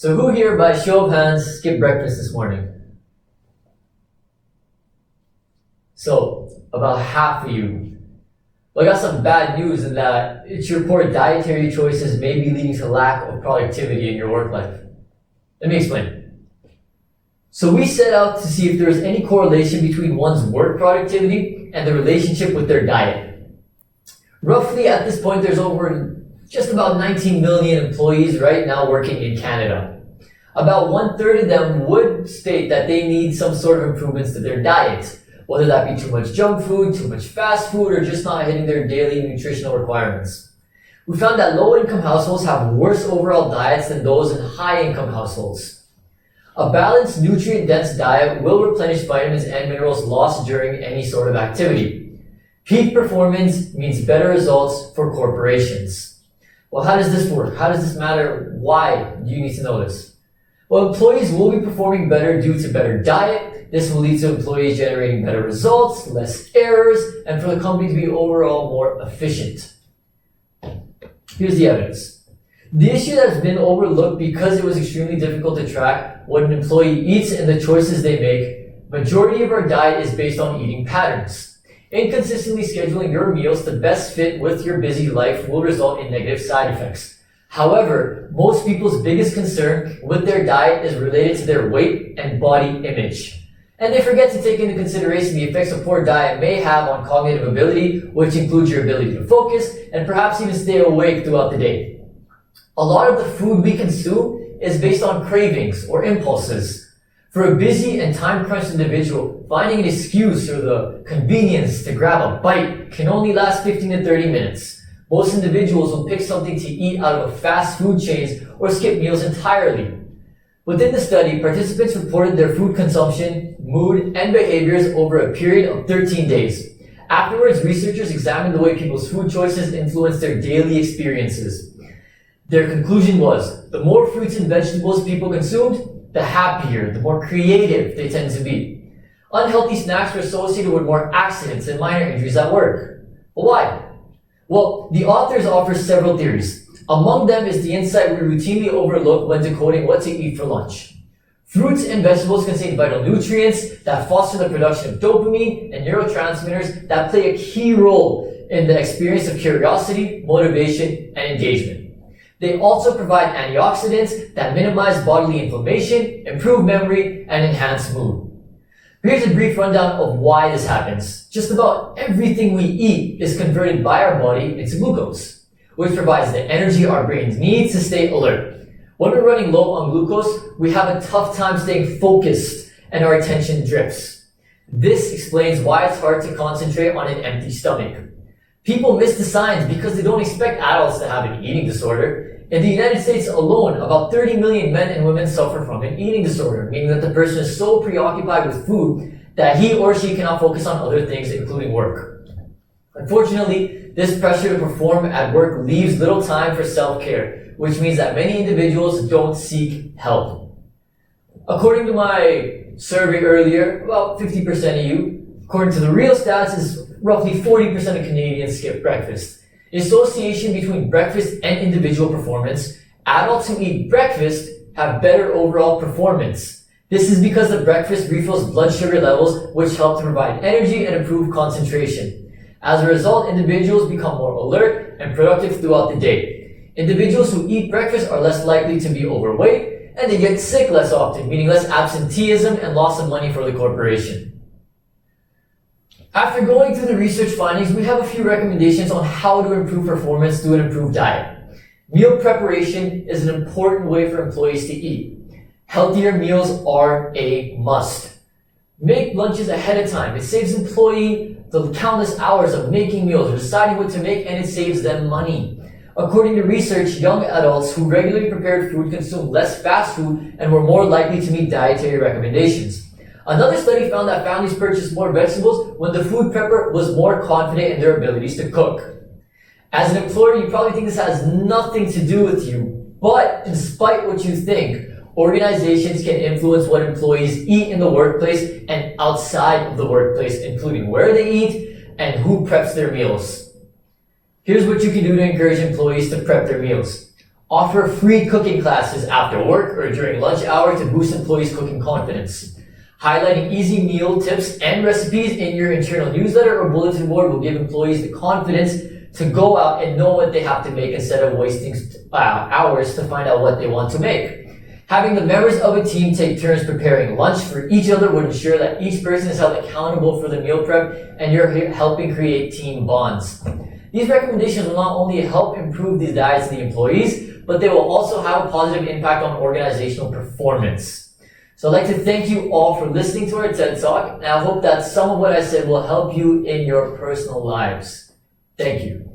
So who here, by show of hands, skipped breakfast this morning? So, about half of you. Well, I got some bad news in that it's your poor dietary choices may be leading to lack of productivity in your work life. Let me explain. So we set out to see if there is any correlation between one's work productivity and the relationship with their diet. Roughly at this point, there's over just about 19 million employees right now working in Canada. About 1/3 of them would state that they need some sort of improvements to their diet, whether that be too much junk food, too much fast food, or just not hitting their daily nutritional requirements. We found that low-income households have worse overall diets than those in high-income households. A balanced, nutrient-dense diet will replenish vitamins and minerals lost during any sort of activity. Peak performance means better results for corporations. Well, how does this work? How does this matter? Why do you need to know this? Well, employees will be performing better due to better diet. This will lead to employees generating better results, less errors, and for the company to be overall more efficient. Here's the evidence. The issue that has been overlooked because it was extremely difficult to track what an employee eats and the choices they make, majority of our diet is based on eating patterns. Inconsistently scheduling your meals to best fit with your busy life will result in negative side effects. However, most people's biggest concern with their diet is related to their weight and body image. And they forget to take into consideration the effects a poor diet may have on cognitive ability, which includes your ability to focus and perhaps even stay awake throughout the day. A lot of the food we consume is based on cravings or impulses. For a busy and time-crunched individual, finding an excuse or the convenience to grab a bite can only last 15 to 30 minutes. Most individuals will pick something to eat out of a fast food chains or skip meals entirely. Within the study, participants reported their food consumption, mood, and behaviors over a period of 13 days. Afterwards, researchers examined the way people's food choices influence their daily experiences. Their conclusion was, the more fruits and vegetables people consumed, the happier, the more creative they tend to be. Unhealthy snacks were associated with more accidents and minor injuries at work. But why? Well, the authors offer several theories. Among them is the insight we routinely overlook when decoding what to eat for lunch. Fruits and vegetables contain vital nutrients that foster the production of dopamine and neurotransmitters that play a key role in the experience of curiosity, motivation, and engagement. They also provide antioxidants that minimize bodily inflammation, improve memory, and enhance mood. Here's a brief rundown of why this happens. Just about everything we eat is converted by our body into glucose, which provides the energy our brains need to stay alert. When we're running low on glucose, we have a tough time staying focused and our attention drifts. This explains why it's hard to concentrate on an empty stomach. People miss the signs because they don't expect adults to have an eating disorder. In the United States alone, about 30 million men and women suffer from an eating disorder, meaning that the person is so preoccupied with food that he or she cannot focus on other things, including work. Unfortunately, this pressure to perform at work leaves little time for self-care, which means that many individuals don't seek help. According to my survey earlier, about 50% of you, according to the real stats, is roughly 40% of Canadians skip breakfast. The association between breakfast and individual performance, adults who eat breakfast have better overall performance. This is because the breakfast refills blood sugar levels, which help to provide energy and improve concentration. As a result, individuals become more alert and productive throughout the day. Individuals who eat breakfast are less likely to be overweight, and they get sick less often, meaning less absenteeism and loss of money for the corporation. After going through the research findings, we have a few recommendations on how to improve performance through an improved diet. Meal preparation is an important way for employees to eat. Healthier meals are a must. Make lunches ahead of time. It saves employee the countless hours of making meals, deciding what to make, and it saves them money. According to research, young adults who regularly prepared food consumed less fast food and were more likely to meet dietary recommendations. Another study found that families purchased more vegetables when the food prepper was more confident in their abilities to cook. As an employer, you probably think this has nothing to do with you, but despite what you think, organizations can influence what employees eat in the workplace and outside of the workplace, including where they eat and who preps their meals. Here's what you can do to encourage employees to prep their meals. Offer free cooking classes after work or during lunch hour to boost employees' cooking confidence. Highlighting easy meal tips and recipes in your internal newsletter or bulletin board will give employees the confidence to go out and know what they have to make instead of wasting hours to find out what they want to make. Having the members of a team take turns preparing lunch for each other would ensure that each person is held accountable for the meal prep and you're helping create team bonds. These recommendations will not only help improve the diets of the employees, but they will also have a positive impact on organizational performance. So I'd like to thank you all for listening to our TED Talk, and I hope that some of what I said will help you in your personal lives. Thank you.